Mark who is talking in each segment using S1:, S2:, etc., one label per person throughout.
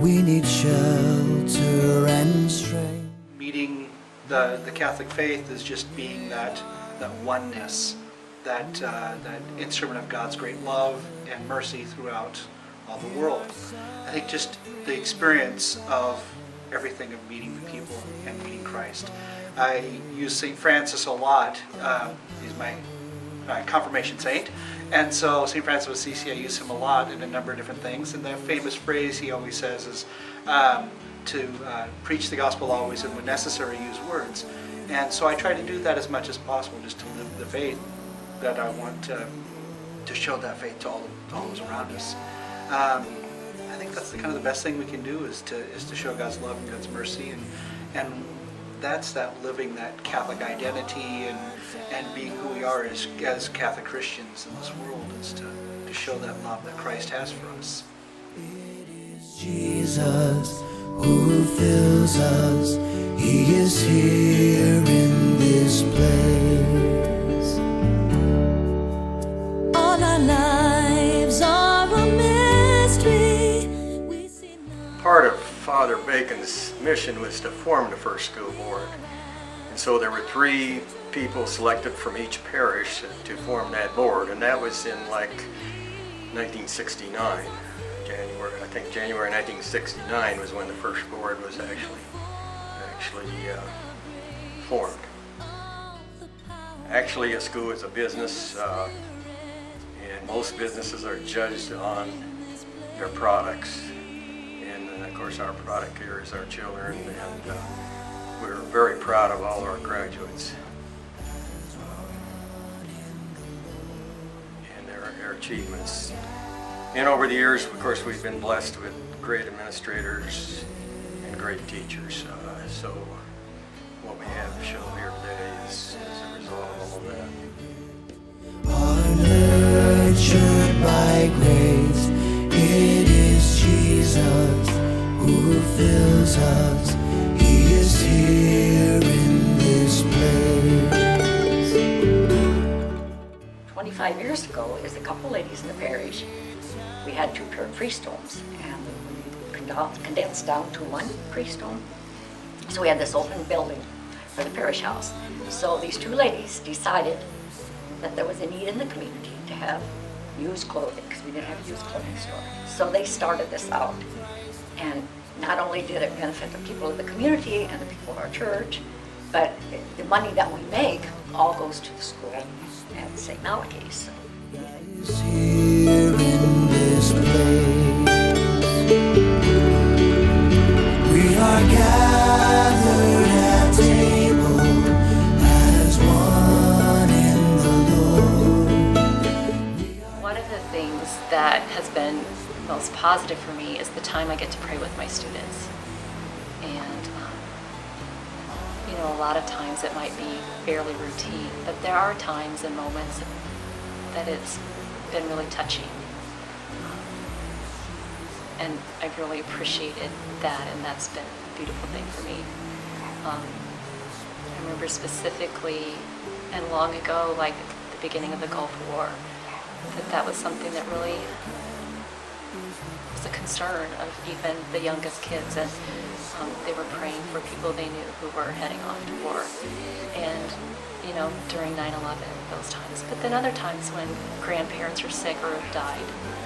S1: we need shelter and strength.
S2: Meeting the Catholic faith is just being that oneness, that instrument of God's great love and mercy throughout all the world. I think just the experience of everything of meeting the people and meeting Christ. I use St. Francis a lot. He's my confirmation saint, and so St. Francis of Assisi, I use him a lot in a number of different things, and the famous phrase he always says is to preach the gospel always, and when necessary use words. And so I try to do that as much as possible, just to live the faith that I want to show that faith to all those around us. I think that's kind of the best thing we can do is to show God's love and God's mercy, and that's that living that Catholic identity and being who we are as Catholic Christians in this world, is to show that love that Christ has for us.
S1: It is Jesus who fills us. He is here in this place. All our lives are a mystery.
S3: Part of Father Bacon's mission was to form the first school board. And so there were 3 people selected from each parish to form that board, and that was in like 1969. January 1969 was when the first board was actually formed. Actually, a school is a business, and most businesses are judged on their products. And of course, our product here is our children, and we're very proud of all our graduates and their achievements. And over the years, of course, we've been blessed with great administrators and great teachers. So what we have to show here today is a result of all of that.
S1: Are nurtured by grace. It is Jesus who fills us. He is here in this place.
S4: 25 years ago, there's a couple ladies in the parish. We had 2 priest homes, and we condensed down to 1 priest home. So we had this open building for the parish house. So these 2 ladies decided that there was a need in the community to have used clothing, because we didn't have a used clothing store. So they started this out. And not only did it benefit the people of the community and the people of our church, but the money that we make all goes to the school at St. Malachy. So.
S1: Is here in this place. We are gathered at table as one in the Lord.
S5: One of the things that has been most positive for me is the time I get to pray with my students. And a lot of times it might be fairly routine, but there are times and moments that it's been really touching. And I've really appreciated that, and that's been a beautiful thing for me. I remember specifically, and long ago, like at the beginning of the Gulf War, that was something that really was a concern of even the youngest kids, and they were praying for people they knew who were heading off to war. And during 9/11, those times. But then other times when grandparents are sick or have died,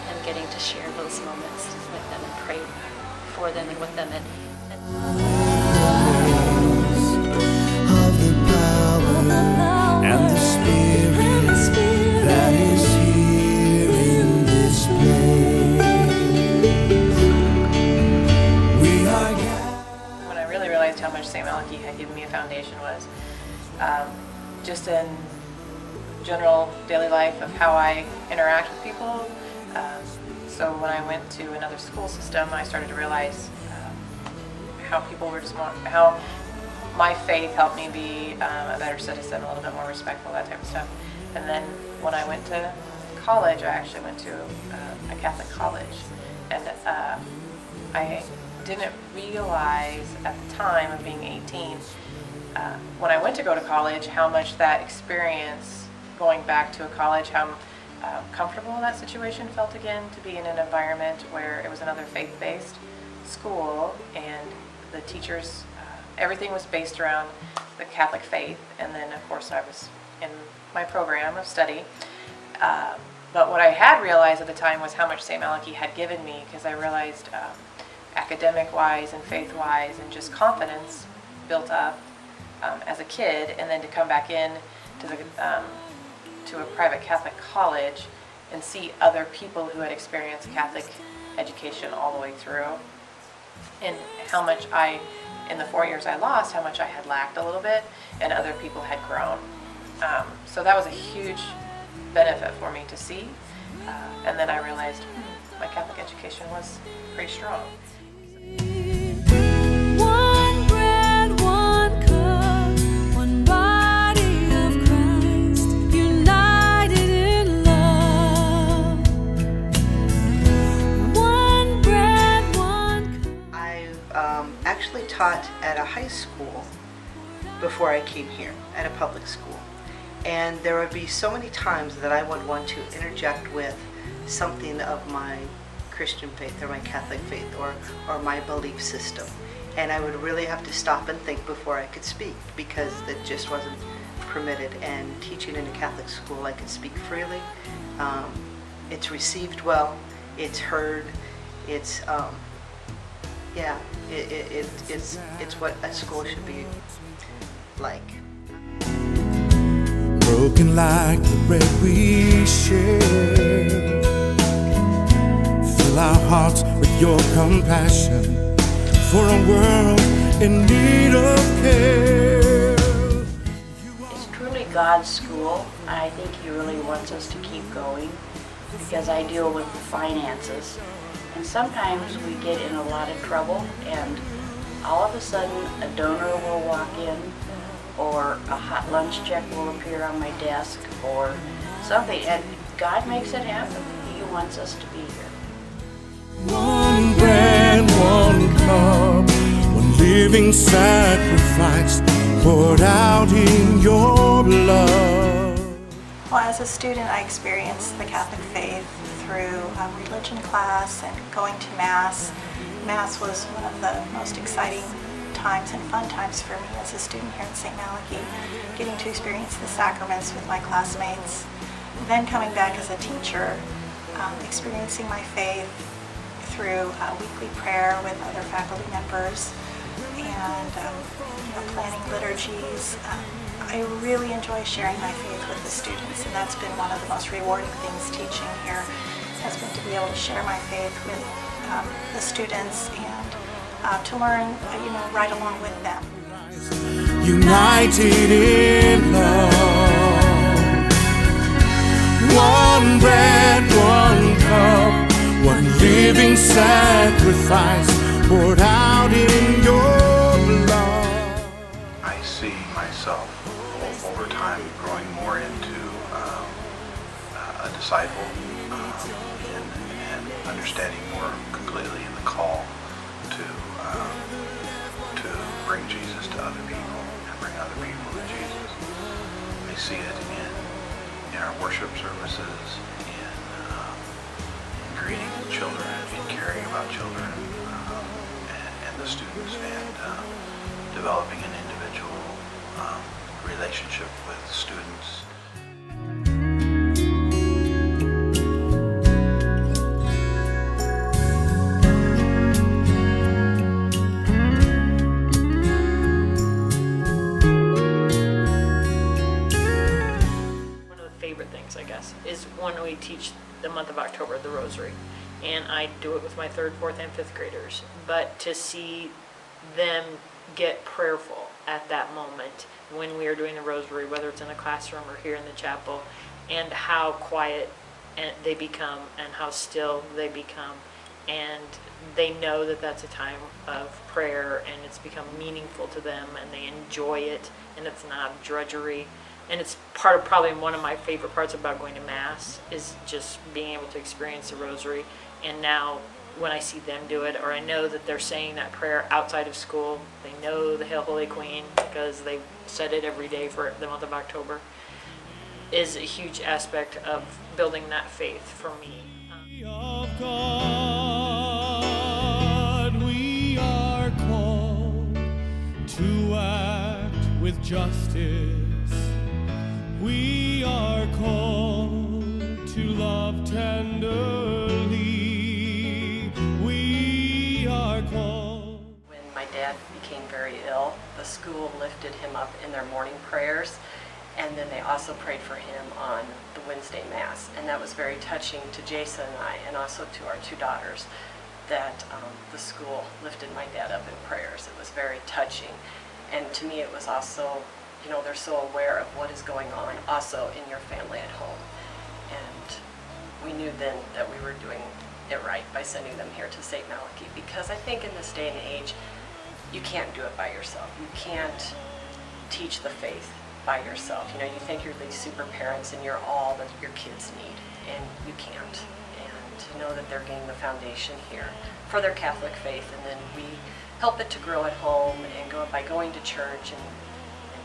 S5: and getting to share those moments with them and pray for them and with them.
S1: Of the power and the Spirit that is here in this place. We are gathered.
S6: When I really realized how much St. Malachy had given me a foundation was just in general daily life of how I interact with people. So when I went to another school system, I started to realize how people were just more, how my faith helped me be a better citizen, a little bit more respectful, that type of stuff. And then when I went to college, I actually went to a Catholic college, and I didn't realize at the time of being 18, when I went to go to college, how much that experience going back to a college, how comfortable that situation felt again, to be in an environment where it was another faith-based school, and the teachers, everything was based around the Catholic faith. And then, of course, I was in my program of study. But what I had realized at the time was how much St. Malachy had given me, because I realized academic-wise and faith-wise and just confidence built up as a kid, and then to come back in to a private Catholic college and see other people who had experienced Catholic education all the way through, and how much in the 4 years I lost, how much I had lacked a little bit, and other people had grown. So that was a huge benefit for me to see. And then I realized my Catholic education was pretty strong.
S1: One bread, one cup, one body of Christ, united in love. One bread, one cup.
S7: I've actually taught at a high school before I came here, at a public school. And there would be so many times that I would want to interject with something of my Christian faith or my Catholic faith or my belief system. And I would really have to stop and think before I could speak, because that just wasn't permitted. And teaching in a Catholic school, I could speak freely. It's received well, it's heard, it's it's what a school should be like.
S1: Broken like the bread we share. Fill our hearts with your compassion for a world in need of care.
S8: It's truly God's school. I think He really wants us to keep going, because I deal with the finances. And sometimes we get in a lot of trouble, and all of a sudden a donor will walk in, or a hot lunch check will appear on my desk, or something, and God makes it happen. He wants us to be here.
S1: One bread, one cup, one living sacrifice poured out in your love.
S9: Well, as a student, I experienced the Catholic faith through religion class and going to Mass. Mass was one of the most exciting times and fun times for me as a student here at St. Malachy, getting to experience the sacraments with my classmates. Then coming back as a teacher, experiencing my faith through weekly prayer with other faculty members, and planning liturgies. I really enjoy sharing my faith with the students, and that's been one of the most rewarding things teaching here, has been to be able to share my faith with the students and to learn, right along with them.
S1: United in love. One bread, one cup, one living sacrifice poured out in your blood.
S10: I see myself over time growing more into a disciple and understanding more completely in the call to bring Jesus to other people and bring other people to Jesus. I see it in our worship services, in greeting children, in caring about children and the students, and developing an individual relationship with students.
S11: Is when we teach the month of October, the Rosary, and I do it with my 3rd, 4th, and 5th graders. But to see them get prayerful at that moment when we are doing the Rosary, whether it's in a classroom or here in the chapel, and how quiet they become and how still they become, and they know that that's a time of prayer and it's become meaningful to them and they enjoy it and it's not drudgery. And it's probably one of my favorite parts about going to Mass is just being able to experience the Rosary. And now when I see them do it, or I know that they're saying that prayer outside of school, they know the Hail Holy Queen because they've said it every day for the month of October, is a huge aspect of building that faith for me.
S1: Of God, we justice. We are called to love tenderly. We are called.
S12: When my dad became very ill, the school lifted him up in their morning prayers, and then they also prayed for him on the Wednesday Mass. And that was very touching to Jason and I, and also to our two daughters, that the school lifted my dad up in prayers. It was very touching. And to me, it was also, you know, they're so aware of what is going on also in your family at home. And we knew then that we were doing it right by sending them here to St. Malachy, because I think in this day and age, you can't do it by yourself. You can't teach the faith by yourself. You know, you think you're these super parents and you're all that your kids need, and you can't. And to know that they're getting the foundation here for their Catholic faith, and then we help it to grow at home and go by going to church and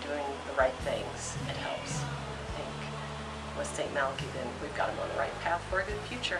S12: doing the right things, it helps. I think with St. Malachy, then we've got them on the right path for a good future.